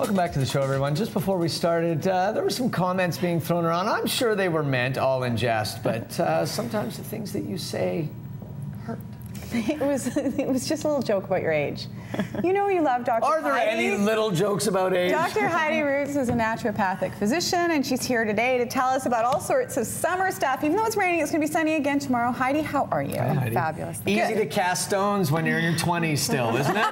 Welcome back to the show, everyone. Just before we started, there were some comments being thrown around. I'm sure they were meant all in jest, but sometimes the things that you say hurt. It was just a little joke about your age. You know you love Dr. Are there Heidi? any little jokes about age? Dr. Heidi Roots is a naturopathic physician, and she's here today to tell us about all sorts of summer stuff. Even though it's raining, it's going to be sunny again tomorrow. Heidi, how are you? Hi, Heidi. Fabulous. Easy to cast stones when you're in your 20s still, isn't it?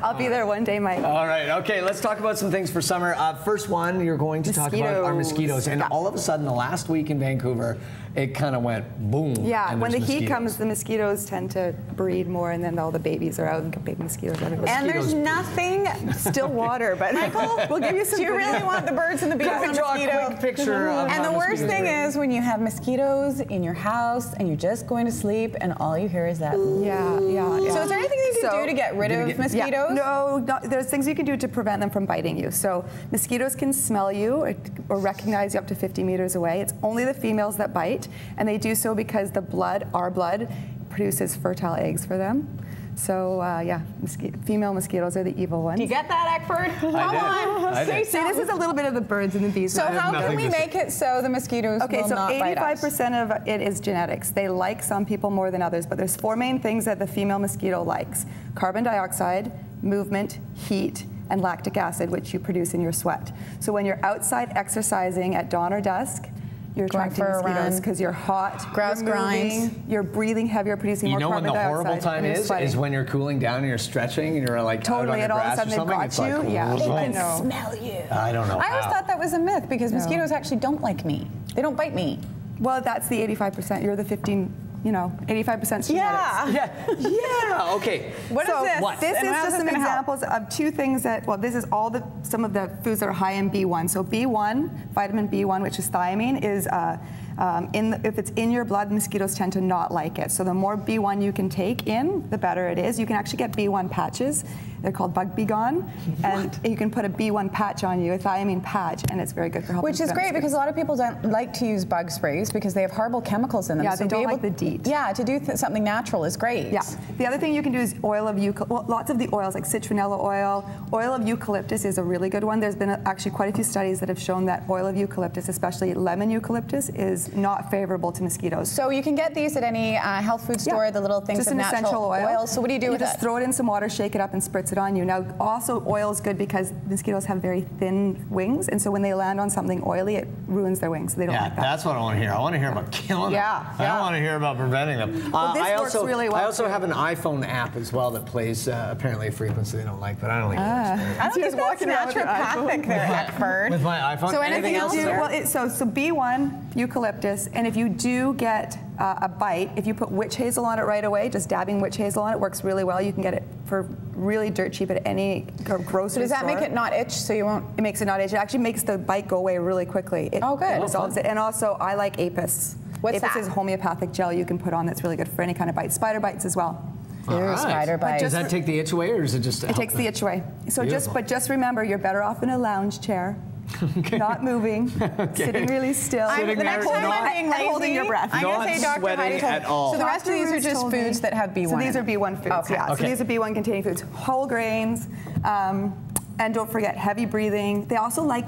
I'll be there one day, Mike. All right, okay, let's talk about some things for summer. First one, you're going to talk about our mosquitoes. And all of a sudden, the last week in Vancouver, it kind of went boom. Yeah, when the heat comes, the mosquitoes tend to breed more, and then all the babies are out, and baby mosquitoes everywhere. And there's nothing, still water, but Michael, we'll give you some. Do you really want the birds and the bees on draw mosquito? a quick picture of And the how worst mosquitoes thing breed. is when you have mosquitoes in your house and you're just going to sleep and all you hear is that. Yeah. So is there anything you can do to get rid of mosquitoes? Yeah. No, there's things you can do to prevent them from biting you. So mosquitoes can smell you or recognize you up to 50 meters away. It's only the females that bite, and they do so because the blood, our blood, produces fertile eggs for them. So yeah, female mosquitoes are the evil ones. Do you get that, Eckford? Come on, say So this is a little bit of the birds and the bees. So how can we make it so the mosquitoes will not bite us? 85% of it is genetics. They like some people more than others, but there's 4 main things that the female mosquito likes: carbon dioxide, movement, heat, and lactic acid, which you produce in your sweat. So when you're outside exercising at dawn or dusk, you're attracting mosquitoes because you're hot, grouse grinds, you're breathing heavier, producing more carbon dioxide. You know when the horrible time is when you're cooling down and you're stretching and you're like totally, and all of a sudden they've got you. Like, yeah, they can smell you. I don't know. I always thought that was a myth because mosquitoes actually don't like me. They don't bite me. Well, that's the 85%. You're the 15. 85% genetics. Yeah. Okay. What is this? What? This is just some examples of 2 things that, well, this is some of the foods that are high in B1. So B1, vitamin B1, which is thiamine, is if it's in your blood, mosquitoes tend to not like it. So the more B1 you can take in, the better it is. You can actually get B1 patches. They're called Bug Be Gone, and you can put a B1 patch on you, a thiamine patch, and it's very good for helping. Which is great because a lot of people don't like to use bug sprays because they have horrible chemicals in them. Yeah, so they don't like the DEET. Yeah, to do something natural is great. Yeah. The other thing you can do is oil of eucalyptus. Well, lots of the oils like citronella oil. Oil of eucalyptus is a really good one. There's been actually quite a few studies that have shown that oil of eucalyptus, especially lemon eucalyptus, is not favorable to mosquitoes. So you can get these at any health food store, the little things just of an natural essential oil. So what do you do with it? You just throw it in some water, shake it up, and spritz it on you. Now, also oil is good because mosquitoes have very thin wings, and so when they land on something oily, it ruins their wings. So they don't like that. That's what I want to hear. I want to hear about killing them. I don't want to hear about preventing them. Well, this works really well. I also have an iPhone app as well that plays apparently a frequency they don't like, but I don't think it works. I don't think that's naturopathic there, Eckford. With my iPhone. So anything else? Well, so B1, eucalyptus, and if you do get a bite, if you put witch hazel on it right away, just dabbing witch hazel on it works really well. You can get it for really dirt cheap at any grocery store. So does that make it not itch so you won't? It makes it not itch. It actually makes the bite go away really quickly. It resolves it. And also, I like Apis. What's that? Apis is homeopathic gel you can put on that's really good for any kind of bite. Spider bites as well. Spider bites. Does that take the itch away, or is it just? It takes the itch away. So just remember, you're better off in a lounge chair. Not moving, sitting really still. The next time I'm being lazy, holding your breath. I'm going to say Dr. Heidi told me. So the rest of these are just foods that have B1. So these are B1 foods, So these are B1 containing foods. Whole grains, and don't forget heavy breathing. They also like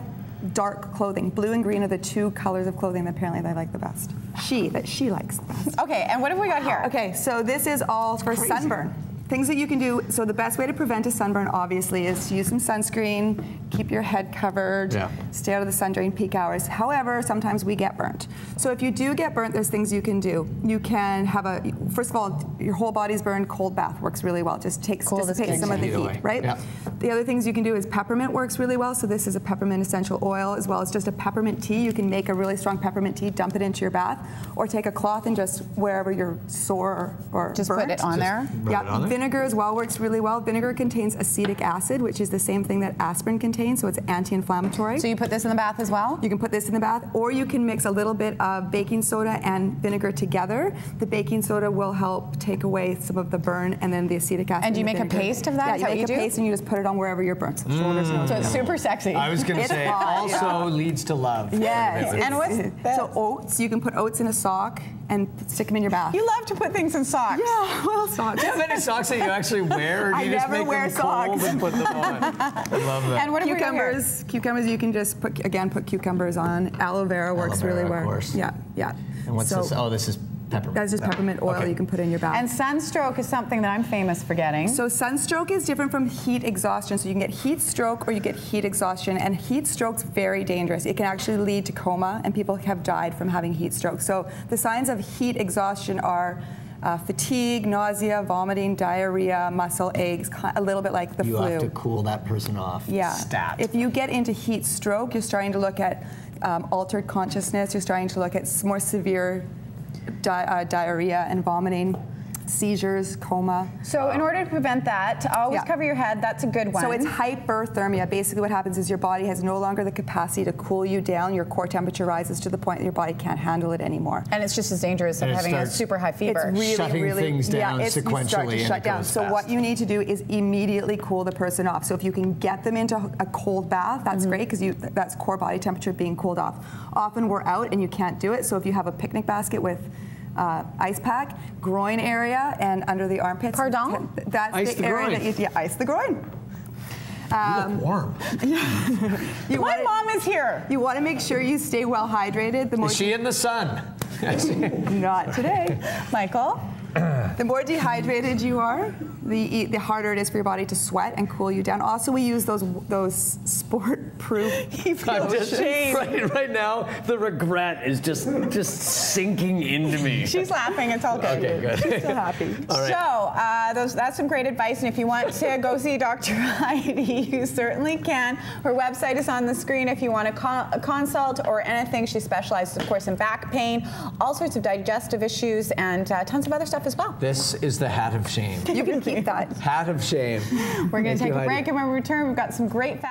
dark clothing. Blue and green are the 2 colors of clothing that apparently they like the best. She likes the best. Okay, and what have we got here? Okay, so this is all for sunburn. Things that you can do. So the best way to prevent a sunburn, obviously, is to use some sunscreen, keep your head covered, stay out of the sun during peak hours. However, sometimes we get burnt. So if you do get burnt, there's things you can do. You can have first of all, your whole body's burned, cold bath works really well. Just dissipates some of the heat, right? Yeah. The other things you can do is peppermint works really well. So this is a peppermint essential oil, as well as just a peppermint tea. You can make a really strong peppermint tea, dump it into your bath, or take a cloth and just wherever you're sore or just burnt. Put it on there? Yeah. Vinegar as well works really well. Vinegar contains acetic acid, which is the same thing that aspirin contains, so it's anti-inflammatory. So you put this in the bath as well? You can put this in the bath, or you can mix a little bit of baking soda and vinegar together. The baking soda will help take away some of the burn, and then the acetic acid. And do you make a paste of that? Yeah, you make a paste and you just put it it on wherever you're burnt. So shoulders, nose. So it's super sexy. I was going to say, also leads to love. Yes. And what's this? So oats, you can put oats in a sock and stick them in your bath. You love to put things in socks. Yeah, well, socks. Do you have any socks that you actually wear, or do you just make them cold and put them on? I love that. And what do cucumbers? Cucumbers, you can just put cucumbers on. Aloe vera works really well. Of course. Yeah, yeah. And what's this? Oh, this is peppermint. That's just peppermint oil you can put in your bath. And sunstroke is something that I'm famous for getting. So sunstroke is different from heat exhaustion. So you can get heat stroke or you get heat exhaustion, and heat stroke's very dangerous. It can actually lead to coma, and people have died from having heat stroke. So the signs of heat exhaustion are fatigue, nausea, vomiting, diarrhea, muscle aches, a little bit like the flu. You have to cool that person off. Yeah. Stat. If you get into heat stroke, you're starting to look at altered consciousness. You're starting to look at more severe diarrhea and vomiting, seizures, coma. So in order to prevent that, always cover your head. That's a good one. So it's hyperthermia. Basically what happens is your body has no longer the capacity to cool you down. Your core temperature rises to the point that your body can't handle it anymore. And it's just as dangerous as having a super high fever. It's really, shutting things down sequentially, you start to shut down. So what you need to do is immediately cool the person off. So if you can get them into a cold bath, that's great, because that's core body temperature being cooled off. Often we're out and you can't do it. So if you have a picnic basket with ice pack, groin area, and under the armpits. Pardon? That's ice the area that you ice the groin. You look warm. My mom is here. You want to make sure you stay well hydrated. Is she in the sun? Not today. Michael? The more dehydrated you are, the harder it is for your body to sweat and cool you down. Also, we use those sport-proof lotions. Right now, the regret is just sinking into me. She's laughing. It's all good. Okay, good. She's so happy. All right. So that's some great advice. And if you want to go see Dr. Heidi, you certainly can. Her website is on the screen if you want a consult or anything. She specializes, of course, in back pain, all sorts of digestive issues, and tons of other stuff as well. This is the hat of shame. You can keep that. Hat of shame. We're going to take a Heidi. break, and when we return, we've got some great fashion.